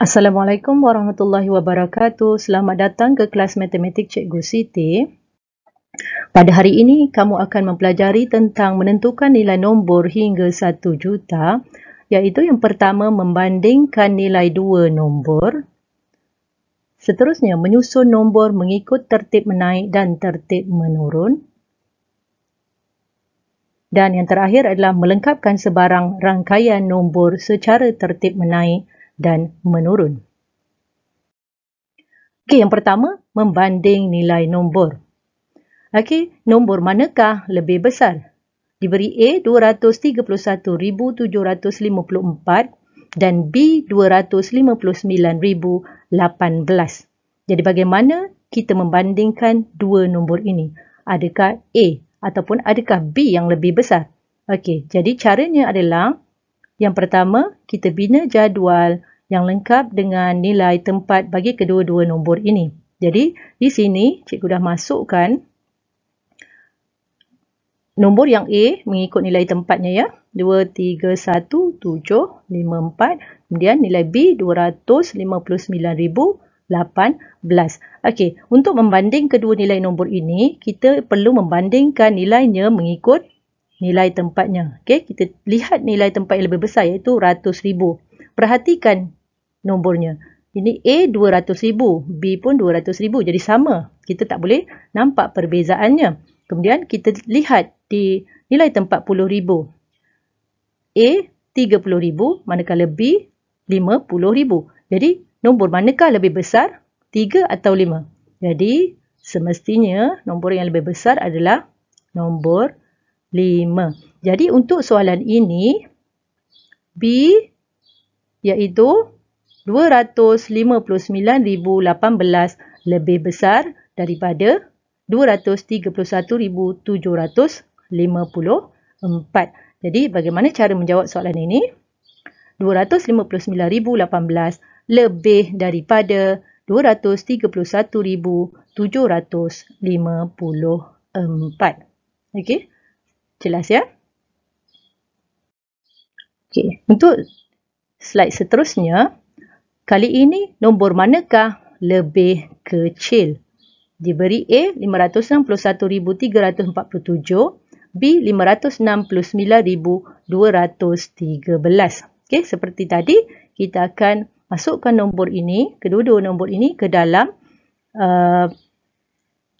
Assalamualaikum warahmatullahi wabarakatuh. Selamat datang ke kelas matematik Cikgu Siti. Pada hari ini, kamu akan mempelajari tentang menentukan nilai nombor hingga 1 juta, iaitu yang pertama membandingkan nilai dua nombor. Seterusnya, menyusun nombor mengikut tertib menaik dan tertib menurun. Dan yang terakhir adalah melengkapkan sebarang rangkaian nombor secara tertib menaik dan menurun. Okey, yang pertama, membanding nilai nombor. Okey, nombor manakah lebih besar? Diberi A 231,754 dan B 259,018. Jadi bagaimana kita membandingkan dua nombor ini? Adakah A ataupun adakah B yang lebih besar? Okey, jadi caranya adalah yang pertama, kita bina jadual yang lengkap dengan nilai tempat bagi kedua-dua nombor ini. Jadi, di sini cikgu dah masukkan nombor yang A mengikut nilai tempatnya ya. 231,754. Kemudian nilai B 259,018. Okey, untuk membanding kedua nilai nombor ini, kita perlu membandingkan nilainya mengikut nilai tempatnya. Okey, kita lihat nilai tempat yang lebih besar iaitu ratus ribu. Perhatikan nombornya. Ini A 200,000, B pun 200,000. Jadi sama. Kita tak boleh nampak perbezaannya. Kemudian kita lihat di nilai tempat 10,000. A 30,000 manakala B 50,000. Jadi nombor manakah lebih besar? 3 atau 5? Jadi semestinya nombor yang lebih besar adalah nombor 5. Jadi untuk soalan ini B iaitu 259,018 lebih besar daripada 231,754. Jadi bagaimana cara menjawab soalan ini? 259,018 lebih daripada 231,754. Okey? Jelas ya? Okey, untuk slide seterusnya, kali ini nombor manakah lebih kecil? Diberi A 561,347, B 569,213. Okey, seperti tadi kita akan masukkan nombor ini, kedua-dua nombor ini ke dalam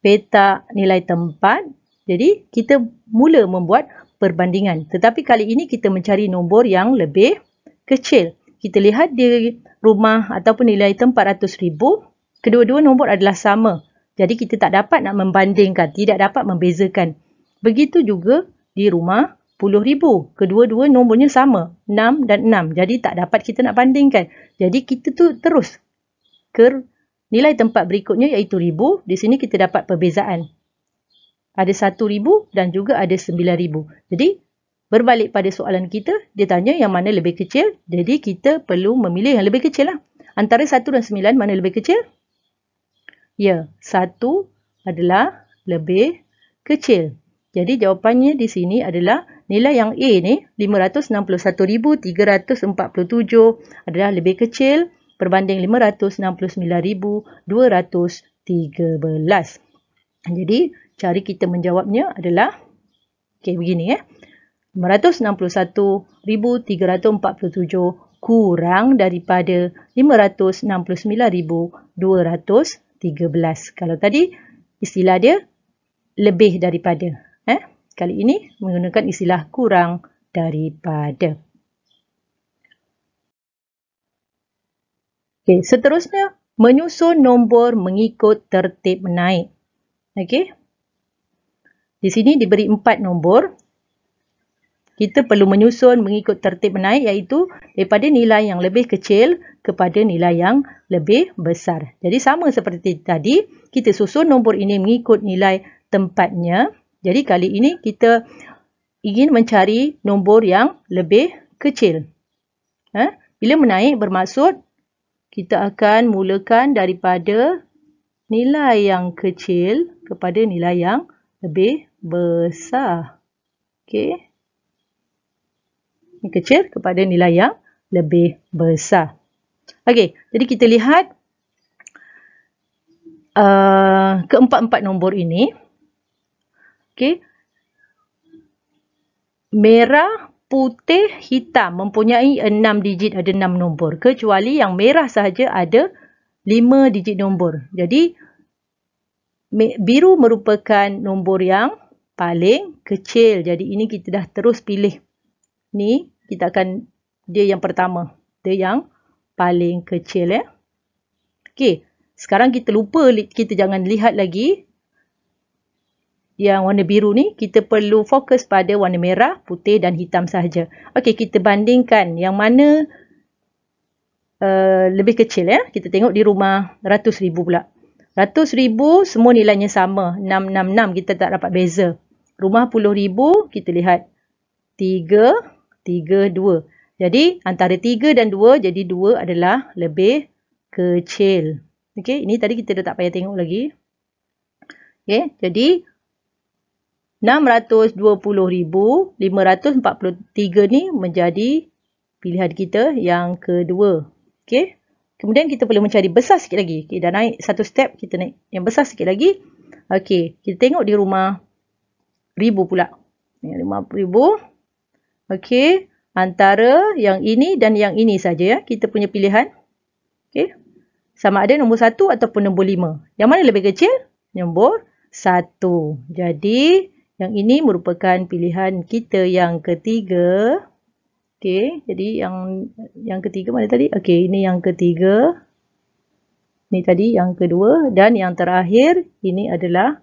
peta nilai tempat. Jadi kita mula membuat perbandingan. Tetapi kali ini kita mencari nombor yang lebih kecil. Kita lihat di rumah ataupun nilai tempat 100,000, kedua-dua nombor adalah sama. Jadi kita tak dapat nak membandingkan, tidak dapat membezakan. Begitu juga di rumah 10,000. Kedua-dua nombornya sama, 6 dan 6. Jadi tak dapat kita nak bandingkan. Jadi kita tu terus ke nilai tempat berikutnya iaitu 1000. Di sini kita dapat perbezaan. Ada 1,000 dan juga ada 9,000. Jadi berbalik pada soalan kita, dia tanya yang mana lebih kecil. Jadi kita perlu memilih yang lebih kecil lah. Antara 1 dan 9 mana lebih kecil? Ya, 1 adalah lebih kecil. Jadi jawapannya di sini adalah nilai yang A ni 561,347 adalah lebih kecil berbanding 569,213. Jadi cara kita menjawabnya adalah begini ya. 561,347 kurang daripada 569,213. Kalau tadi istilah dia lebih daripada. Kali ini menggunakan istilah kurang daripada. Okey, seterusnya menyusun nombor mengikut tertib menaik. Okey. Di sini diberi 4 nombor. Kita perlu menyusun mengikut tertib menaik iaitu daripada nilai yang lebih kecil kepada nilai yang lebih besar. Jadi sama seperti tadi, kita susun nombor ini mengikut nilai tempatnya. Jadi kali ini kita ingin mencari nombor yang lebih kecil. Bila menaik bermaksud kita akan mulakan daripada nilai yang kecil kepada nilai yang lebih besar. Okey. Yang kecil kepada nilai yang lebih besar. Okey, jadi kita lihat keempat-empat nombor ini. Okey. Merah, putih, hitam mempunyai 6 digit, ada 6 nombor. Kecuali yang merah sahaja ada 5 digit nombor. Jadi biru merupakan nombor yang paling kecil. Jadi ini kita dah terus pilih. Ni kita akan, dia yang pertama. Dia yang paling kecil. Okey, sekarang kita lupa, kita jangan lihat lagi yang warna biru ni. Kita perlu fokus pada warna merah, putih dan hitam sahaja. Okey, kita bandingkan yang mana lebih kecil. Kita tengok di rumah ratus ribu pula. Ratus ribu semua nilainya sama. 666, kita tak dapat beza. Rumah puluh ribu, kita lihat 3, 3, 2. Jadi antara 3 dan 2, jadi 2 adalah lebih kecil. Okey, ini tadi kita dah tak payah tengok lagi. Okey, jadi 620,543 ni menjadi pilihan kita yang kedua. Okey. Kemudian kita perlu mencari besar sikit lagi. Okey, dah naik satu step, kita naik yang besar sikit lagi. Okey, kita tengok di rumah ribu pula. Yang 50,000. Okey, antara yang ini dan yang ini saja kita punya pilihan. Okey. Sama ada nombor 1 ataupun nombor 5. Yang mana lebih kecil? Nombor 1. Jadi yang ini merupakan pilihan kita yang ketiga. Okey, jadi yang ketiga mana tadi? Okey, ini yang ketiga. Ini tadi yang kedua dan yang terakhir ini adalah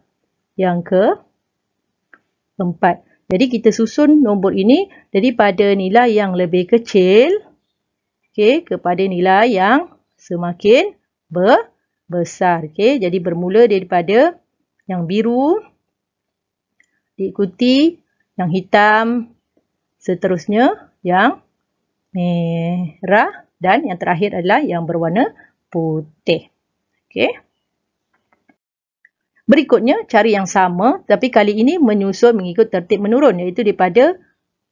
yang keempat. Jadi kita susun nombor ini daripada nilai yang lebih kecil, okey, kepada nilai yang semakin besar. Okey, jadi bermula daripada yang biru, diikuti yang hitam, seterusnya yang merah dan yang terakhir adalah yang berwarna putih. Okey. Berikutnya cari yang sama tapi kali ini menyusun mengikut tertib menurun, iaitu daripada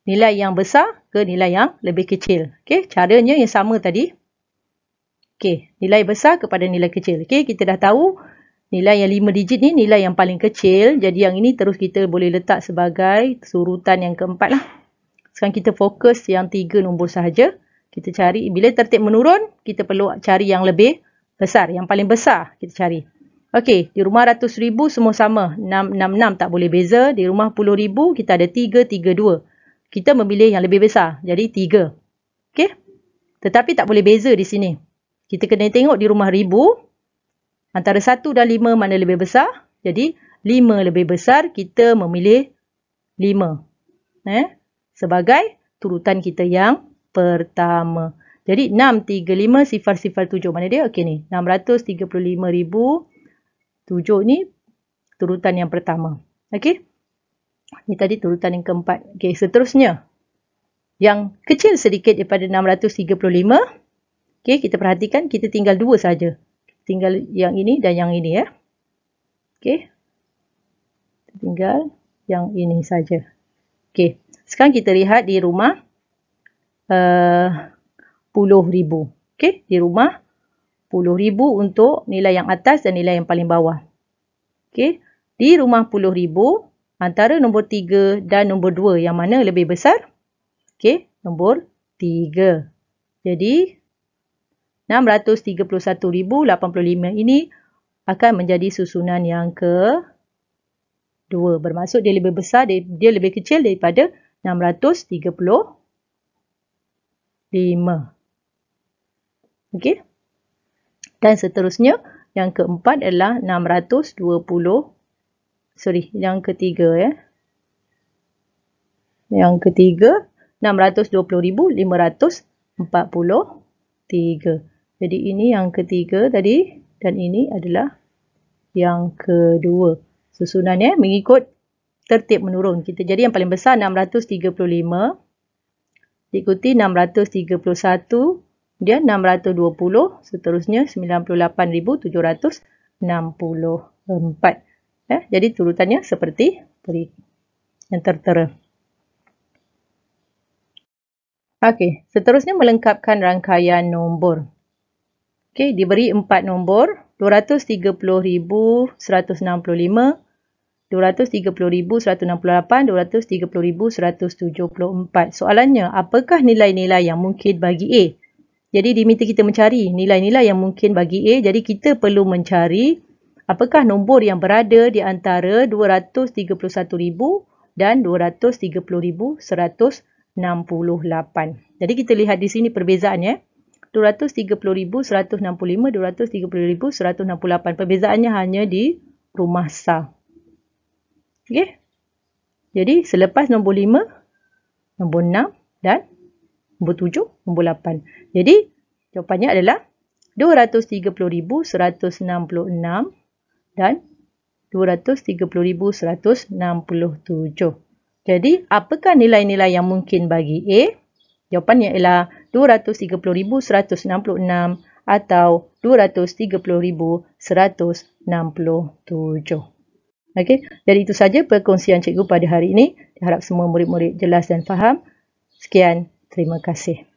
nilai yang besar ke nilai yang lebih kecil. Okey, caranya yang sama tadi. Okey, nilai besar kepada nilai kecil. Okey, kita dah tahu nilai yang 5 digit ni nilai yang paling kecil. Jadi yang ini terus kita boleh letak sebagai surutan yang keempat lah. Sekarang kita fokus yang 3 nombor sahaja. Kita cari, bila tertib menurun, kita perlu cari yang lebih besar. Yang paling besar kita cari. Okey, di rumah ratus ribu semua sama. 666 tak boleh beza. Di rumah puluh ribu kita ada 332. Kita memilih yang lebih besar. Jadi 3. Okey. Tetapi tak boleh beza di sini. Kita kena tengok di rumah ribu. Antara 1 dan 5 mana lebih besar. Jadi 5 lebih besar, kita memilih 5. Sebagai turutan kita yang pertama. Jadi 635,007 mana dia? Okey ni. 635,007 ni turutan yang pertama. Okey. Ni tadi turutan yang keempat. Okey, seterusnya. Yang kecil sedikit daripada 635. Okey, kita perhatikan kita tinggal 2 saja. Tinggal yang ini dan yang ini Okey. Tinggal yang ini saja. Okey. Sekarang kita lihat di rumah 10,000. Okey, di rumah 10,000 untuk nilai yang atas dan nilai yang paling bawah. Okey, di rumah 10,000 antara nombor 3 dan nombor 2 yang mana lebih besar? Okey, nombor 3. Jadi 631,085 ini akan menjadi susunan yang kedua. Bermaksud dia lebih besar, dia lebih kecil daripada 635. Okey. Dan seterusnya yang keempat adalah 620. Yang ketiga Yang ketiga 620,543. Jadi ini yang ketiga tadi dan ini adalah yang kedua. Susunannya mengikut tertib menurun. Kita jadi yang paling besar 635, diikuti 631, kemudian 620, seterusnya 98,764. Jadi turutannya seperti yang tertera. Okey, seterusnya melengkapkan rangkaian nombor. Okey, diberi 4 nombor, 230,165, 230,168, 230,174. Soalannya, apakah nilai-nilai yang mungkin bagi A? Jadi diminta kita mencari nilai-nilai yang mungkin bagi A. Jadi kita perlu mencari apakah nombor yang berada di antara 231,000 dan 230,168. Jadi kita lihat di sini perbezaannya. 230,165, 230,168. Perbezaannya hanya di rumah sah. Okey. Jadi selepas nombor 5, nombor 6 dan nombor 7, nombor 8. Jadi jawapannya adalah 230,166 dan 230,167. Jadi apakah nilai-nilai yang mungkin bagi A? Jawapannya ialah 230,166 atau 230,167. Okey, jadi itu saja perkongsian cikgu pada hari ini. Harap semua murid-murid jelas dan faham. Sekian, terima kasih.